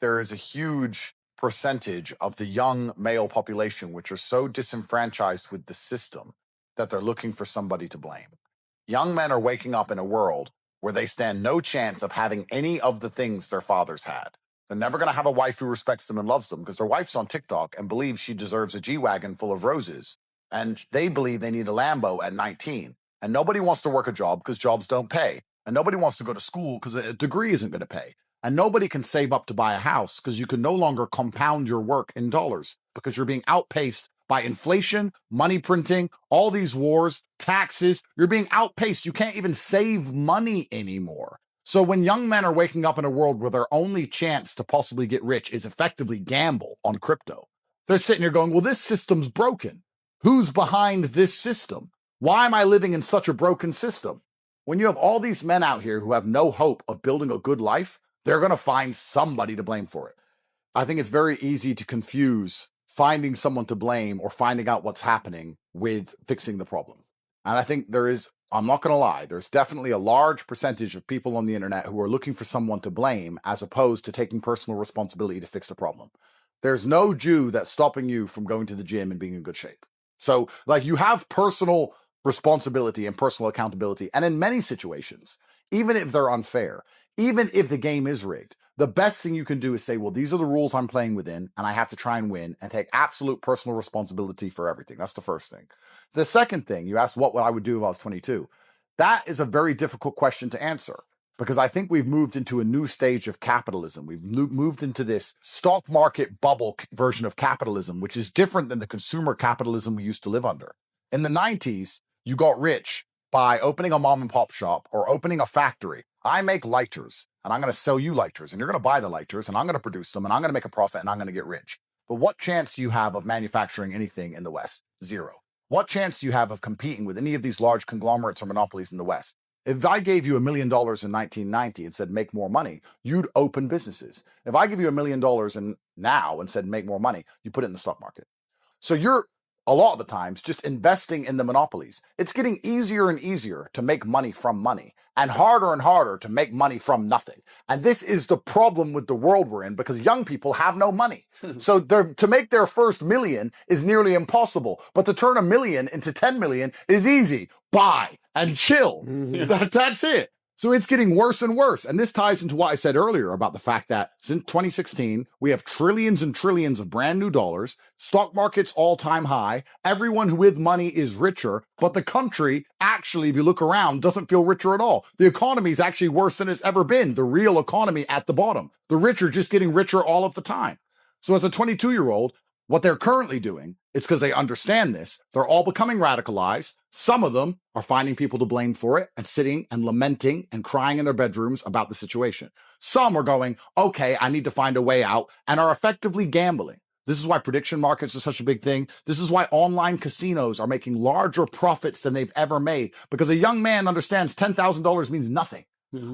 there is a huge percentage of the young male population which are so disenfranchised with the system that they're looking for somebody to blame. Young men are waking up in a world where they stand no chance of having any of the things their fathers had. They're never going to have a wife who respects them and loves them because their wife's on TikTok and believes she deserves a G-Wagon full of roses. And they believe they need a Lambo at 19. And nobody wants to work a job because jobs don't pay. And nobody wants to go to school because a degree isn't going to pay. And nobody can save up to buy a house because you can no longer compound your work in dollars because you're being outpaced by inflation, money printing, all these wars, taxes. You're being outpaced. You can't even save money anymore. So when young men are waking up in a world where their only chance to possibly get rich is effectively gamble on crypto, they're sitting here going, well, this system's broken. Who's behind this system? Why am I living in such a broken system? When you have all these men out here who have no hope of building a good life, they're going to find somebody to blame for it. I think it's very easy to confuse finding someone to blame or finding out what's happening with fixing the problem. And I think I'm not going to lie, there's definitely a large percentage of people on the internet who are looking for someone to blame as opposed to taking personal responsibility to fix the problem. There's no Jew that's stopping you from going to the gym and being in good shape. So, like, you have personal responsibility and personal accountability. And in many situations, even if they're unfair, even if the game is rigged, the best thing you can do is say, well, these are the rules I'm playing within, and I have to try and win and take absolute personal responsibility for everything. That's the first thing. The second thing, you asked what I would do if I was 22. That is a very difficult question to answer because I think we've moved into a new stage of capitalism. We've moved into this stock market bubble version of capitalism, which is different than the consumer capitalism we used to live under. In the 90s, you got rich by opening a mom and pop shop or opening a factory. I make lighters and I'm going to sell you lighters and you're going to buy the lighters and I'm going to produce them and I'm going to make a profit and I'm going to get rich. But what chance do you have of manufacturing anything in the West? Zero. What chance do you have of competing with any of these large conglomerates or monopolies in the West? If I gave you $1 million in 1990 and said, make more money, you'd open businesses. If I give you $1 million now and said, make more money, you put it in the stock market. So you're a lot of the times just investing in the monopolies. It's getting easier and easier to make money from money and harder to make money from nothing. And this is the problem with the world we're in because young people have no money. So to make their first million is nearly impossible. But to turn $1 million into 10 million is easy. Buy and chill. That's it. So it's getting worse and worse. And this ties into what I said earlier about the fact that since 2016, we have trillions and trillions of brand new dollars, stock market's all-time high, everyone who with money is richer, but the country actually, if you look around, doesn't feel richer at all. The economy is actually worse than it's ever been. The real economy at the bottom. The rich are just getting richer all of the time. So as a 22-year-old, what they're currently doing is because they understand this, they're all becoming radicalized. Some of them are finding people to blame for it and sitting and lamenting and crying in their bedrooms about the situation. Some are going, okay, I need to find a way out and are effectively gambling. This is why prediction markets are such a big thing. This is why online casinos are making larger profits than they've ever made because a young man understands $10,000 means nothing.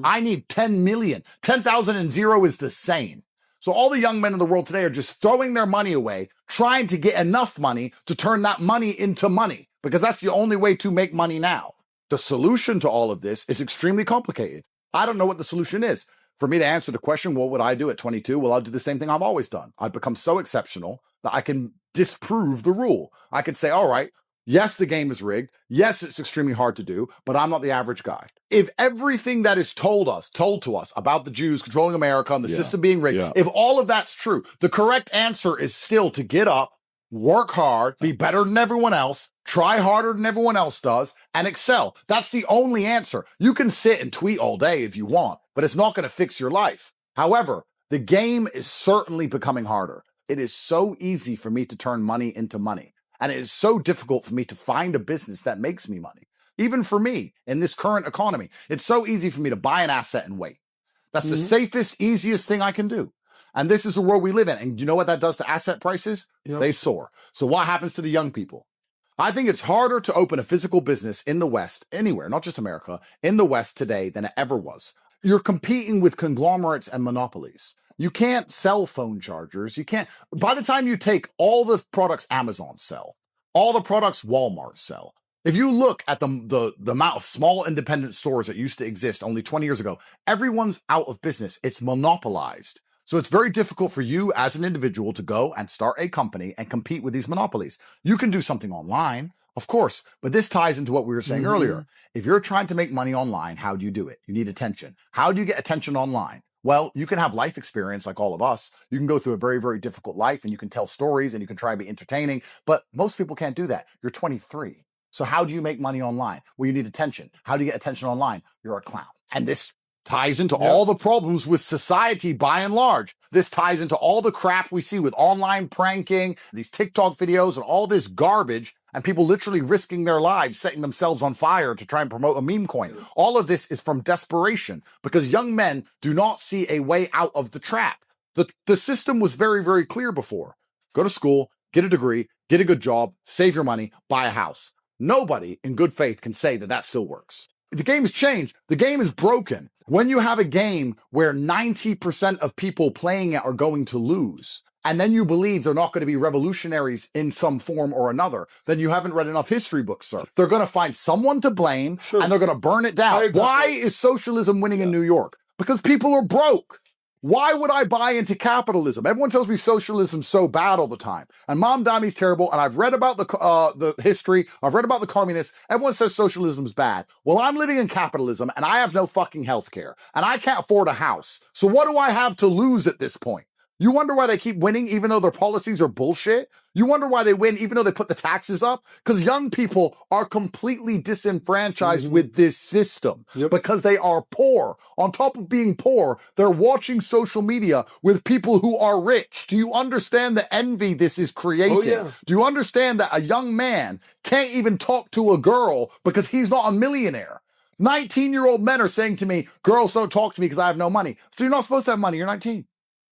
I need 10 million. 10,000 and zero is the same. So all the young men in the world today are just throwing their money away, trying to get enough money to turn that money into money, because that's the only way to make money now. The solution to all of this is extremely complicated. I don't know what the solution is. For me to answer the question, what would I do at 22? Well, I'll do the same thing I've always done. I'd become so exceptional that I can disprove the rule. I could say, all right, yes, the game is rigged. Yes, it's extremely hard to do, but I'm not the average guy. If everything that is told to us about the Jews controlling America and the system being rigged, if all of that's true, the correct answer is still to get up, work hard, be better than everyone else, try harder than everyone else does, and excel. That's the only answer. You can sit and tweet all day if you want, but it's not going to fix your life. However, the game is certainly becoming harder. It is so easy for me to turn money into money. And it is so difficult for me to find a business that makes me money. Even for me, in this current economy, it's so easy for me to buy an asset and wait. That's the safest, easiest thing I can do. And this is the world we live in. And you know what that does to asset prices? They soar. So what happens to the young people? I think it's harder to open a physical business in the West, anywhere, not just America, in the West today than it ever was. You're competing with conglomerates and monopolies. You can't sell phone chargers. You can't. By the time you take all the products Amazon sell, all the products Walmart sell, if you look at the amount of small independent stores that used to exist only 20 years ago, everyone's out of business. It's monopolized. So it's very difficult for you as an individual to go and start a company and compete with these monopolies. You can do something online, of course, but this ties into what we were saying earlier. If you're trying to make money online, how do you do it? You need attention. How do you get attention online? Well, you can have life experience like all of us. You can go through a very, very difficult life and you can tell stories and you can try and be entertaining, but most people can't do that. You're 23. So how do you make money online? Well, you need attention. How do you get attention online? You're a clown. And this ties into all the problems with society by and large. This ties into all the crap we see with online pranking, these TikTok videos, and all this garbage, and people literally risking their lives, setting themselves on fire to try and promote a meme coin. All of this is from desperation because young men do not see a way out of the trap. The system was very, very clear before. Go to school, get a degree, get a good job, save your money, buy a house. Nobody in good faith can say that that still works. The game has changed. The game is broken. When you have a game where 90% of people playing it are going to lose, and then you believe they're not going to be revolutionaries in some form or another, then you haven't read enough history books, sir. They're going to find someone to blame, and they're going to burn it down. Why is socialism winning in New York? Because people are broke. Why would I buy into capitalism? Everyone tells me socialism's so bad all the time. And Mom Dami's terrible. And I've read about the history. I've read about the communists. Everyone says socialism's bad. Well, I'm living in capitalism and I have no fucking health care. And I can't afford a house. So what do I have to lose at this point? You wonder why they keep winning even though their policies are bullshit? You wonder why they win even though they put the taxes up? Because young people are completely disenfranchised with this system because they are poor. On top of being poor, they're watching social media with people who are rich. Do you understand the envy this is creating? Do you understand that a young man can't even talk to a girl because he's not a millionaire? 19-year-old men are saying to me, girls don't talk to me because I have no money. So you're not supposed to have money. You're 19.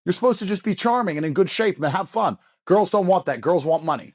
You're supposed to just be charming and in good shape and have fun. Girls don't want that. Girls want money.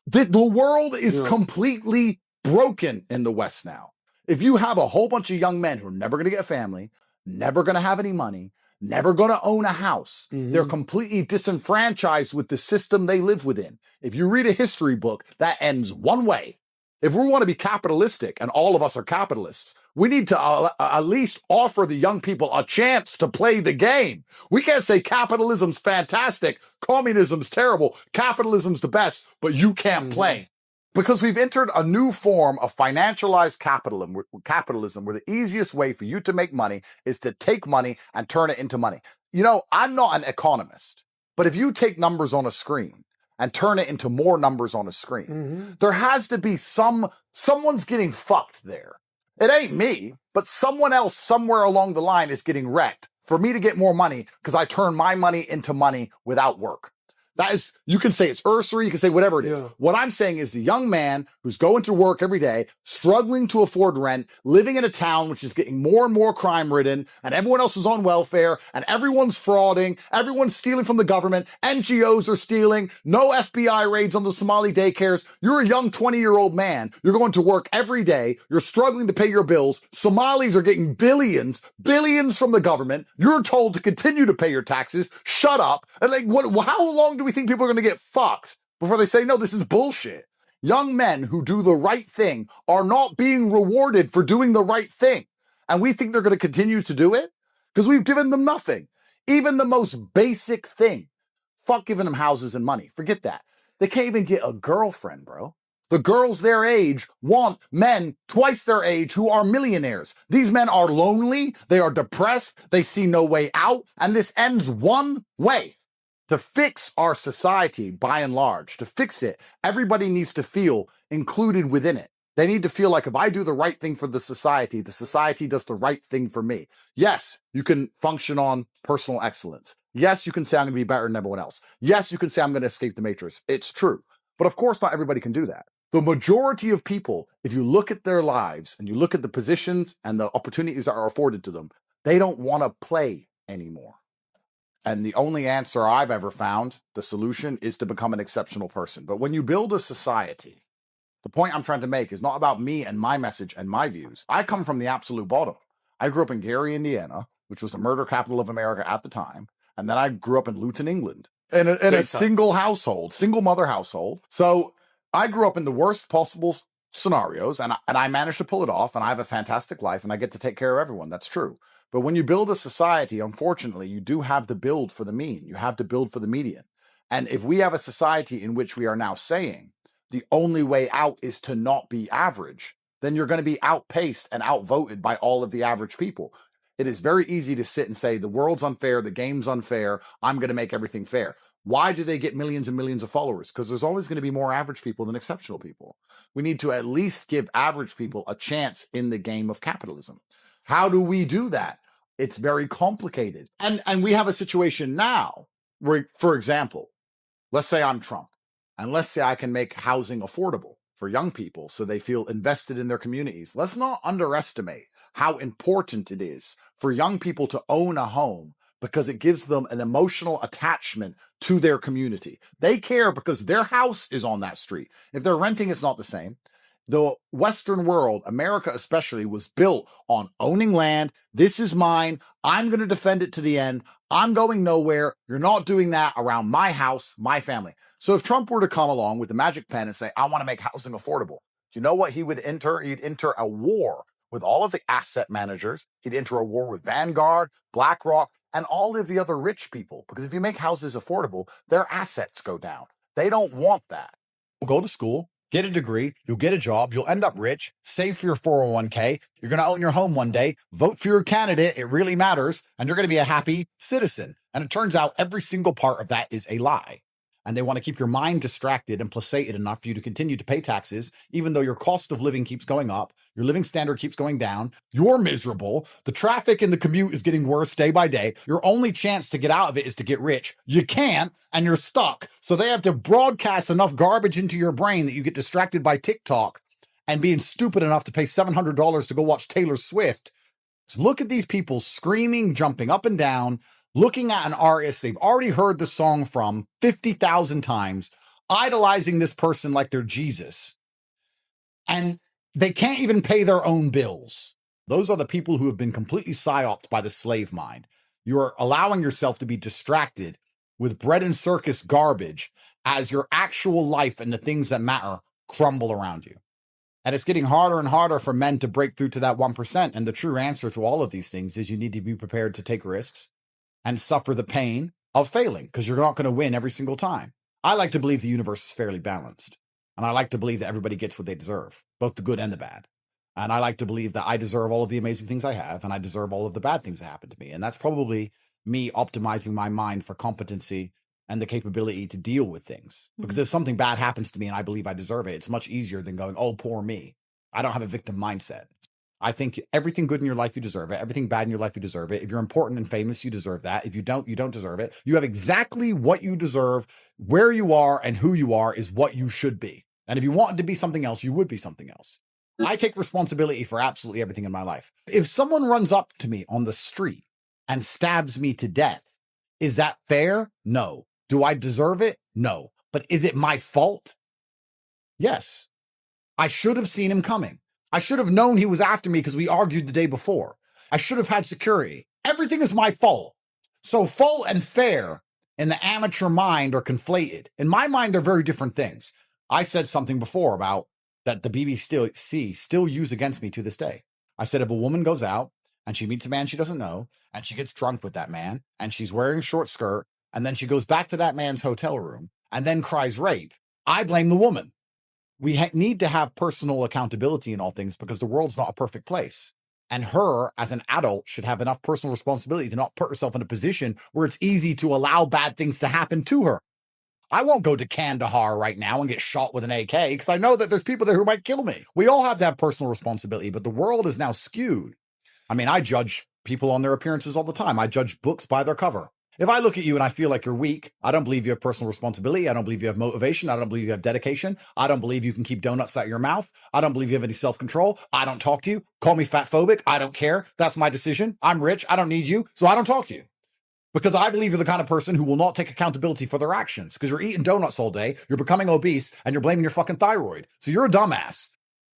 The world is completely broken in the West now. If you have a whole bunch of young men who are never going to get a family, never going to have any money, never going to own a house, they're completely disenfranchised with the system they live within. If you read a history book, that ends one way. If we want to be capitalistic, and all of us are capitalists, we need to at least offer the young people a chance to play the game. We can't say capitalism's fantastic, communism's terrible, capitalism's the best, but you can't play. Because we've entered a new form of financialized capitalism where the easiest way for you to make money is to take money and turn it into money. You know, I'm not an economist, but if you take numbers on a screen and turn it into more numbers on a screen, there has to be someone's getting fucked there. It ain't me, but someone else somewhere along the line is getting wrecked for me to get more money because I turn my money into money without work. That is, you can say it's usury, you can say whatever it is. What I'm saying is the young man who's going to work every day, struggling to afford rent, living in a town which is getting more and more crime-ridden, and everyone else is on welfare, and everyone's frauding, everyone's stealing from the government, NGOs are stealing, no FBI raids on the Somali daycares. You're a young 20-year-old man. You're going to work every day. You're struggling to pay your bills. Somalis are getting billions from the government. You're told to continue to pay your taxes. Shut up. And like, how long do we think people are going to get fucked before they say, no, this is bullshit? Young men who do the right thing are not being rewarded for doing the right thing. And we think they're going to continue to do it because we've given them nothing. Even the most basic thing. Fuck giving them houses and money. Forget that. They can't even get a girlfriend, bro. The girls their age want men twice their age who are millionaires. These men are lonely. They are depressed. They see no way out. And this ends one way. To fix our society, by and large, to fix it, everybody needs to feel included within it. They need to feel like if I do the right thing for the society does the right thing for me. Yes, you can function on personal excellence. Yes, you can say I'm going to be better than everyone else. Yes, you can say I'm going to escape the matrix. It's true. But of course, not everybody can do that. The majority of people, if you look at their lives and you look at the positions and the opportunities that are afforded to them, they don't want to play anymore. And the only answer I've ever found, the solution, is to become an exceptional person. But when you build a society, the point I'm trying to make is not about me and my message and my views. I come from the absolute bottom. I grew up in Gary, Indiana, which was the murder capital of America at the time. And then I grew up in Luton, England, in a single household, single mother household. So I grew up in the worst possible scenarios, and I managed to pull it off, and I have a fantastic life, and I get to take care of everyone. That's true. But when you build a society, unfortunately, you do have to build for the mean. You have to build for the median. And if we have a society in which we are now saying the only way out is to not be average, then you're going to be outpaced and outvoted by all of the average people. It is very easy to sit and say, the world's unfair, the game's unfair, I'm going to make everything fair. Why do they get millions and millions of followers? Because there's always going to be more average people than exceptional people. We need to at least give average people a chance in the game of capitalism. How do we do that? It's very complicated. And we have a situation now where, for example, let's say I'm Trump, and let's say I can make housing affordable for young people so they feel invested in their communities. Let's not underestimate how important it is for young people to own a home, because it gives them an emotional attachment to their community. They care because their house is on that street. If they're renting, it's not the same. The Western world, America especially, was built on owning land. This is mine. I'm going to defend it to the end. I'm going nowhere. You're not doing that around my house, my family. So if Trump were to come along with the magic pen and say, I want to make housing affordable, you know what he would enter? He'd enter a war with all of the asset managers. He'd enter a war with Vanguard, BlackRock, and all of the other rich people. Because if you make houses affordable, their assets go down. They don't want that. Go to school, get a degree, you'll get a job, you'll end up rich, save for your 401k, you're going to own your home one day, vote for your candidate, it really matters, and you're going to be a happy citizen. And it turns out every single part of that is a lie. And they want to keep your mind distracted and placated enough for you to continue to pay taxes, even though your cost of living keeps going up, your living standard keeps going down, you're miserable, the traffic and the commute is getting worse day by day, your only chance to get out of it is to get rich. You can't, and you're stuck. So they have to broadcast enough garbage into your brain that you get distracted by TikTok and being stupid enough to pay $700 to go watch Taylor Swift. So look at these people screaming, jumping up and down, looking at an artist they've already heard the song from 50,000 times, idolizing this person like they're Jesus. And they can't even pay their own bills. Those are the people who have been completely psyoped by the slave mind. You're allowing yourself to be distracted with bread and circus garbage as your actual life and the things that matter crumble around you. And it's getting harder and harder for men to break through to that 1%. And the true answer to all of these things is you need to be prepared to take risks and suffer the pain of failing, because you're not going to win every single time. I like to believe the universe is fairly balanced. And I like to believe that everybody gets what they deserve, both the good and the bad. And I like to believe that I deserve all of the amazing things I have, and I deserve all of the bad things that happen to me. And that's probably me optimizing my mind for competency and the capability to deal with things. Because if something bad happens to me and I believe I deserve it, it's much easier than going, oh, poor me. I don't have a victim mindset. I think everything good in your life, you deserve it. Everything bad in your life, you deserve it. If you're important and famous, you deserve that. If you don't deserve it. You have exactly what you deserve. Where you are and who you are is what you should be. And if you wanted to be something else, you would be something else. I take responsibility for absolutely everything in my life. If someone runs up to me on the street and stabs me to death, is that fair? No. Do I deserve it? No. But is it my fault? Yes. I should have seen him coming. I should have known he was after me because we argued the day before. I should have had security. Everything is my fault. So fault and fair in the amateur mind are conflated. In my mind, they're very different things. I said something before about that the BBC still use against me to this day. I said if a woman goes out and she meets a man she doesn't know and she gets drunk with that man and she's wearing a short skirt and then she goes back to that man's hotel room and then cries rape, I blame the woman. We need to have personal accountability in all things because the world's not a perfect place. And her, as an adult, should have enough personal responsibility to not put herself in a position where it's easy to allow bad things to happen to her. I won't go to Kandahar right now and get shot with an AK because I know that there's people there who might kill me. We all have to have personal responsibility, but the world is now skewed. I mean, I judge people on their appearances all the time. I judge books by their cover. If I look at you and I feel like you're weak, I don't believe you have personal responsibility. I don't believe you have motivation. I don't believe you have dedication. I don't believe you can keep donuts out of your mouth. I don't believe you have any self-control. I don't talk to you. Call me fat phobic. I don't care. That's my decision. I'm rich. I don't need you. So I don't talk to you. Because I believe you're the kind of person who will not take accountability for their actions. Because you're eating donuts all day, you're becoming obese, and you're blaming your fucking thyroid. So you're a dumbass.